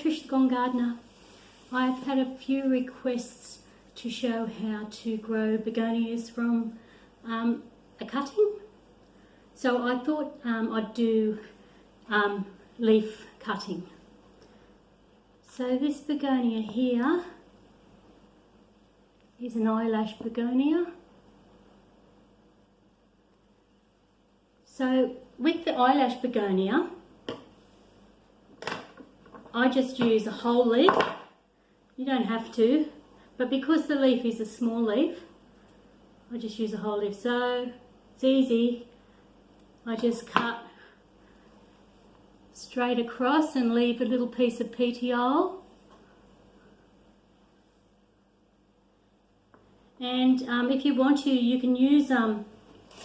Trish the Gong Gardener. I've had a few requests to show how to grow begonias from a cutting. So I thought I'd do leaf cutting. So this begonia here is an eyelash begonia. So with the eyelash begonia, I just use a whole leaf. You don't have to, but because the leaf is a small leaf, I just use a whole leaf. So it's easy. I just cut straight across and leave a little piece of petiole. And if you want to, you can use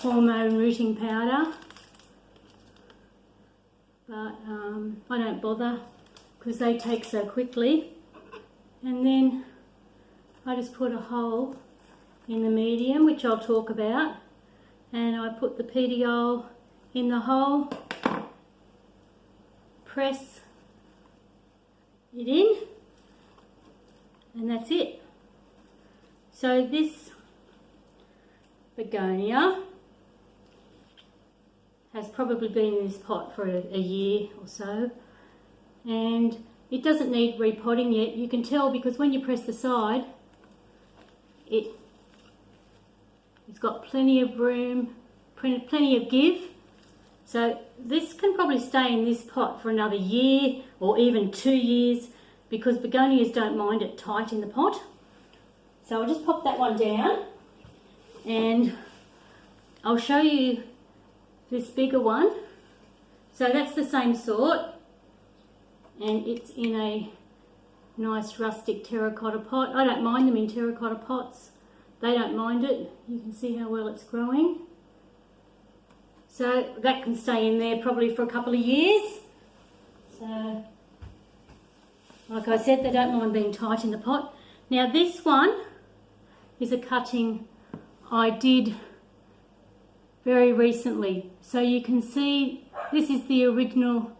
hormone rooting powder, but I don't bother because they take so quickly. And then I just put a hole in the medium, which I'll talk about, and I put the petiole in the hole, press it in, and that's it. So this begonia has probably been in this pot for a year or so, and it doesn't need repotting yet. You can tell because when you press the side, it's got plenty of room, plenty of give. So this can probably stay in this pot for another year or even 2 years because begonias don't mind it tight in the pot. So I'll just pop that one down and I'll show you this bigger one. So that's the same sort, and it's in a nice rustic terracotta pot. I don't mind them in terracotta pots. They don't mind it. You can see how well it's growing. So that can stay in there probably for a couple of years. So, like I said, they don't mind being tight in the pot. Now this one is a cutting I did very recently. So you can see this is the original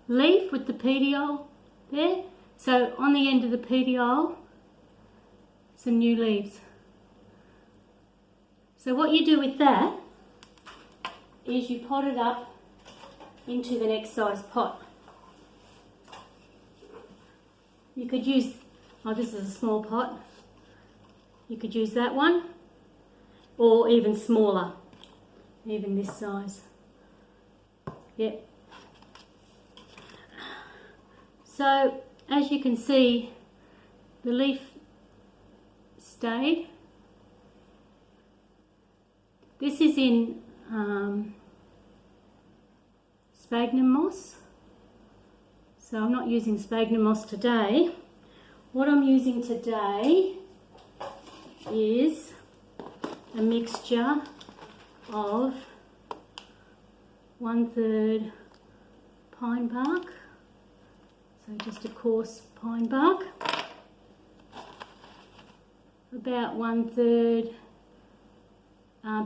leaf with the petiole there. So on the end of the petiole, some new leaves. So what you do with that is you pot it up into the next size pot. You could use, oh, this is a small pot. You could use that one, or even smaller, even this size. Yep. So as you can see, the leaf stayed. This is in sphagnum moss. So I'm not using sphagnum moss today. What I'm using today is a mixture of 1/3 pine bark, so just a coarse pine bark, about 1/3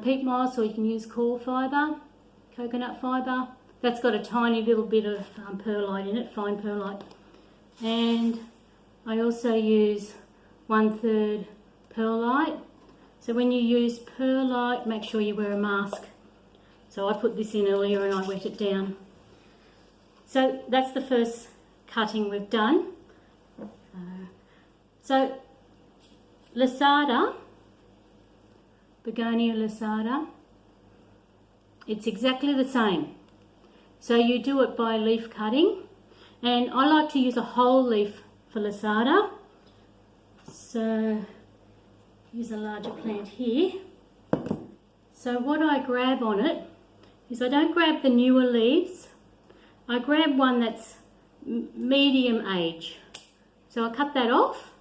peat moss, or you can use coir fibre, coconut fibre. That's got a tiny little bit of perlite in it, fine perlite. And I also use 1/3 perlite. So when you use perlite, make sure you wear a mask. So I put this in earlier and I wet it down. So that's the first cutting we've done. So Lasada, Begonia Lasada, it's exactly the same. So you do it by leaf cutting, and I like to use a whole leaf for Lasada. So use a larger plant here. So what I grab on it is I don't grab the newer leaves. I grab one that's medium age. So I cut that off.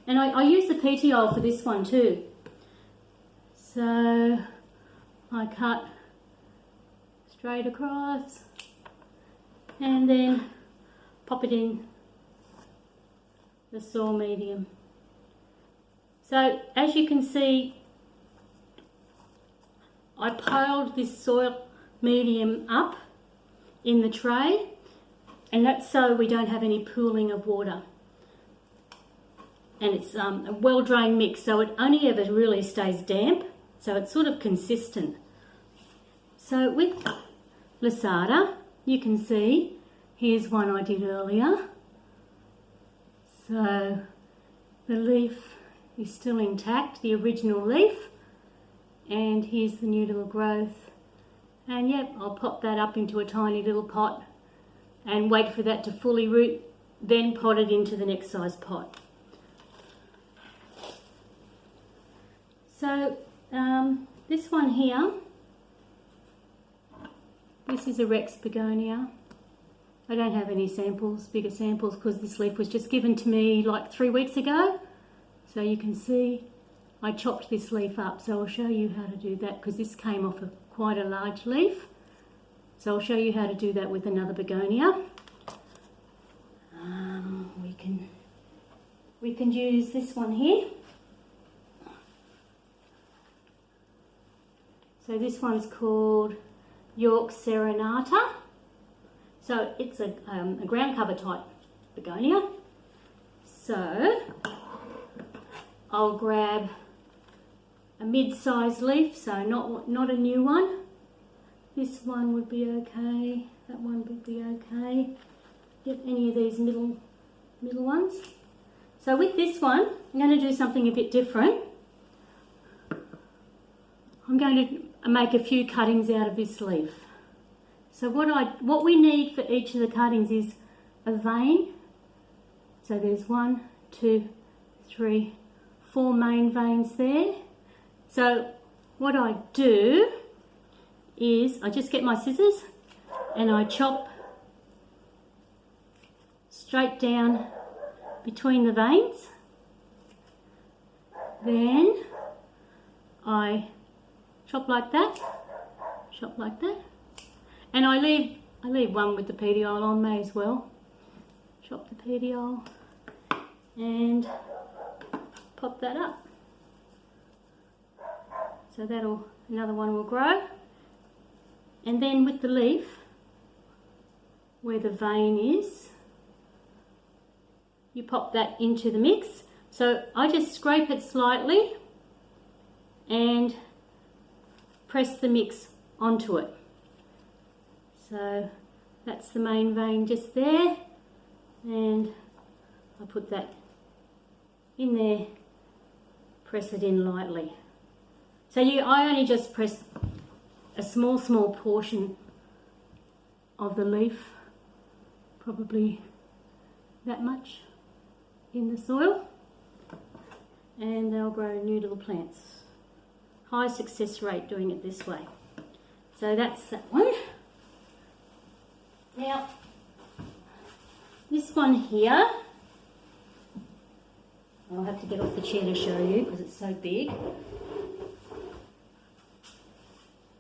And I use the petiole for this one too. So I cut straight across and then pop it in the soil medium. So as you can see, I piled this soil medium up in the tray and that's so we don't have any pooling of water. And it's a well-drained mix, so it only ever really stays damp, so it's sort of consistent. So with Lasada, you can see, here's one I did earlier. So the leaf is still intact, the original leaf, and here's the new little growth. And yep, I'll pop that up into a tiny little pot and wait for that to fully root, then pot it into the next size pot. So this one here, this is a Rex begonia. I don't have any samples, bigger samples, because this leaf was just given to me like 3 weeks ago. So you can see I chopped this leaf up, so I'll show you how to do that, because this came off of quite a large leaf. So I'll show you how to do that with another begonia. We can use this one here. So this one's called York Serenata. So it's a ground cover type begonia. So I'll grab a mid-sized leaf, so not a new one. This one would be okay. That one would be okay. Get any of these middle ones. So with this one, I'm going to do something a bit different. I'm going to make a few cuttings out of this leaf. So what we need for each of the cuttings is a vein. So there's 1, 2, 3, 4 main veins there. So what I do is I just get my scissors and I chop straight down between the veins. Then I chop like that, and I leave one with the petiole on, may as well. Chop the petiole and pop that up. So another one will grow. And then with the leaf, where the vein is, you pop that into the mix. So I just scrape it slightly and press the mix onto it. So that's the main vein just there, and I put that in there, press it in lightly. So I only just press a small portion of the leaf, probably that much, in the soil, and they'll grow new little plants. High success rate doing it this way. So that's that one. Now, this one here, I'll have to get off the chair to show you because it's so big.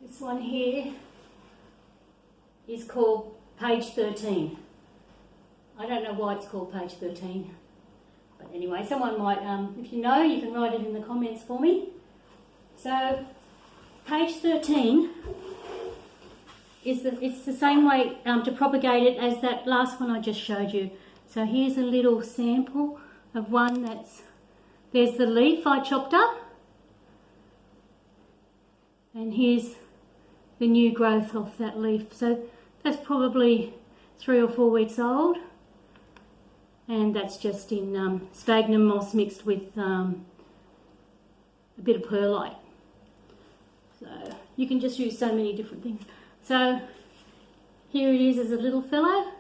This one here is called page 13. I don't know why it's called page 13, but anyway, someone might, if you know, you can write it in the comments for me. So page 13 it's the same way to propagate it as that last one I just showed you. So here's a little sample of one there's the leaf I chopped up, and here's the new growth off that leaf. So that's probably 3 or 4 weeks old, and that's just in sphagnum moss mixed with a bit of perlite. So you can just use so many different things. So here it is as a little fellow.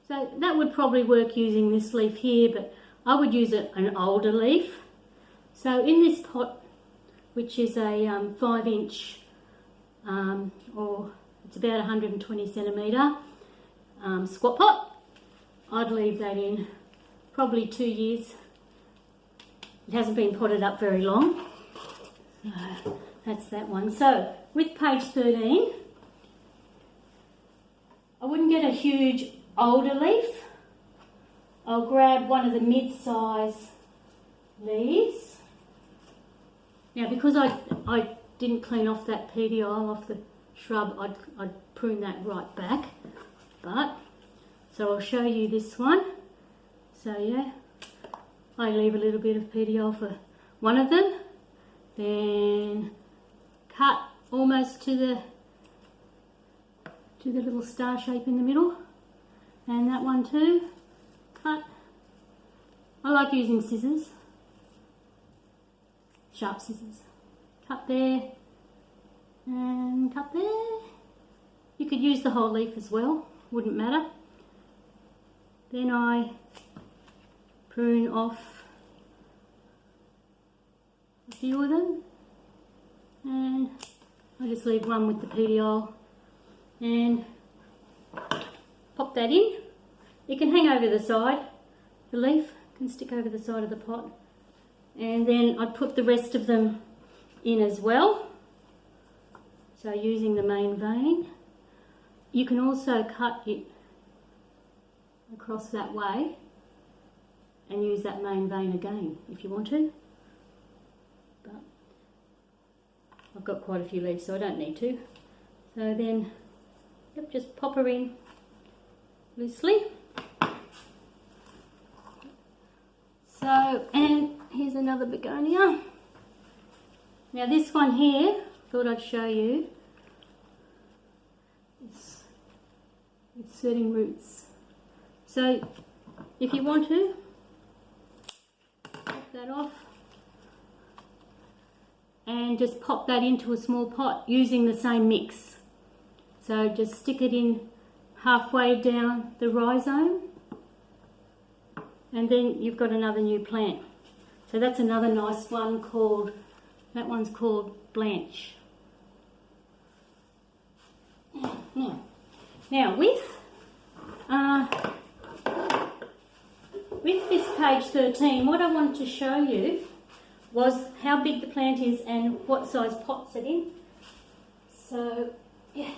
So that would probably work using this leaf here, but I would use an older leaf. So in this pot, which is a 5-inch or it's about 120 centimetre squat pot, I'd leave that in probably 2 years. It hasn't been potted up very long. So that's that one. So with page 13, I wouldn't get a huge older leaf. I'll grab one of the mid-size leaves. Now because I didn't clean off that petiole off the shrub, I'd prune that right back. But, so I'll show you this one. So yeah, I leave a little bit of petiole for one of them, then cut almost to the little star shape in the middle, and that one too, cut. I like using scissors, sharp scissors. Cut there and cut there. You could use the whole leaf as well, wouldn't matter. Then I prune off a few of them, and I just leave one with the petiole and pop that in. It can hang over the side, the leaf can stick over the side of the pot, and then I put the rest of them in as well. So using the main vein, you can also cut it across that way and use that main vein again if you want to, but I've got quite a few leaves so I don't need to. So then, yep, just pop her in loosely. So, and here's another begonia. Now this one here, thought I'd show you. It's setting roots. So if you want to, pop that off and just pop that into a small pot using the same mix. So just stick it in halfway down the rhizome, and then you've got another new plant. So that's another nice one called, that one's called Blanche. Now with this page 13, what I wanted to show you was how big the plant is and what size pot's it in. So yeah,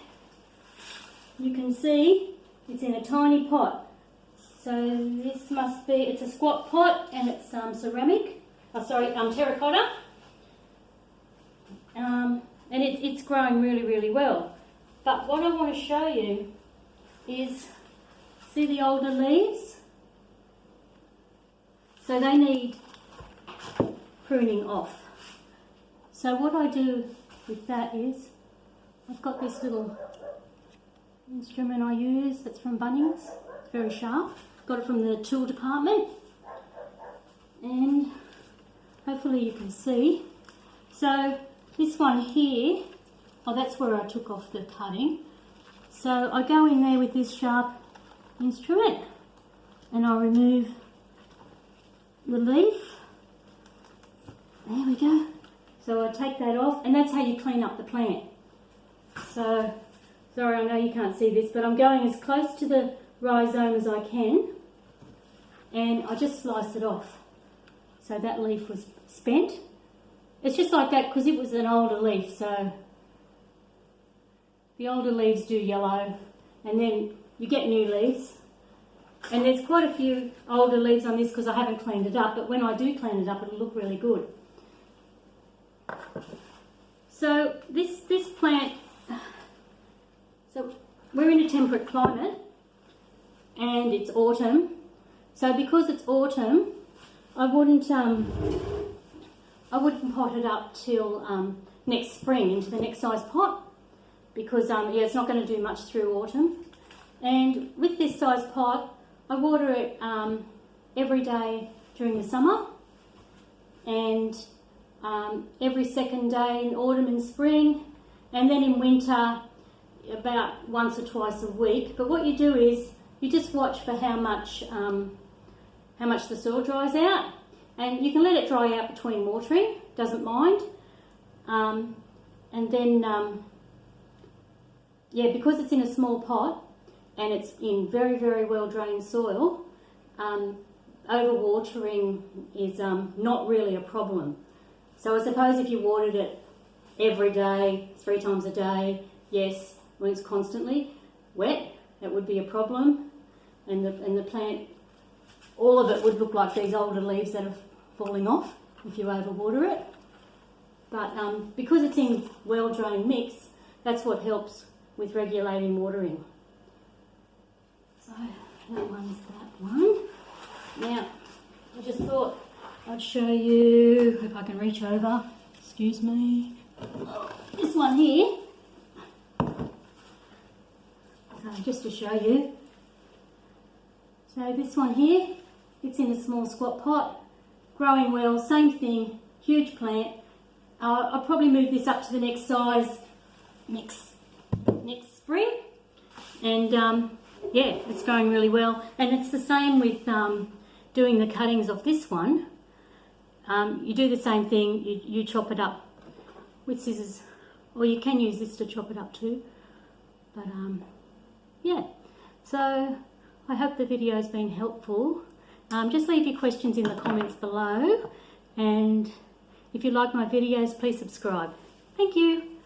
you can see it's in a tiny pot. So this must be, it's a squat pot and it's ceramic, terracotta. And it's growing really, really well. But what I want to show you is, see the older leaves? So they need pruning off. So what I do with that is, I've got this little instrument I use that's from Bunnings. It's very sharp. Got it from the tool department. And hopefully you can see. So this one here, oh, that's where I took off the cutting. So I go in there with this sharp instrument and I remove the leaf. There we go. So I take that off, and that's how you clean up the plant. So, sorry, I know you can't see this, but I'm going as close to the rhizome as I can, and I just slice it off. So that leaf was spent. It's just like that because it was an older leaf, so the older leaves do yellow, and then you get new leaves. And there's quite a few older leaves on this because I haven't cleaned it up, but when I do clean it up, it'll look really good. So this plant, so we're in a temperate climate and it's autumn. So because it's autumn, I wouldn't pot it up till next spring into the next size pot, because yeah, it's not going to do much through autumn. And with this size pot, I water it every day during the summer, and every second day in autumn and spring, and then in winter about once or twice a week. But what you do is you just watch for how much the soil dries out, and you can let it dry out between watering, doesn't mind. And then yeah, because it's in a small pot and it's in very, very well drained soil, overwatering is not really a problem. So I suppose if you watered it every day, 3 times a day, yes, when it's constantly wet, that would be a problem, and the plant, all of it would look like these older leaves that are falling off if you overwater it. But because it's in well-drained mix, that's what helps with regulating watering. So that one's that one. Now, I just thought I'd show you, if I can reach over, excuse me, this one here. Just to show you. So this one here, it's in a small squat pot, growing well, same thing, huge plant. I'll probably move this up to the next size next spring, and yeah, it's growing really well. And it's the same with doing the cuttings of this one. You do the same thing, you chop it up with scissors, or you can use this to chop it up too, but yeah. So I hope the video has been helpful. Just leave your questions in the comments below, and if you like my videos, please subscribe. Thank you.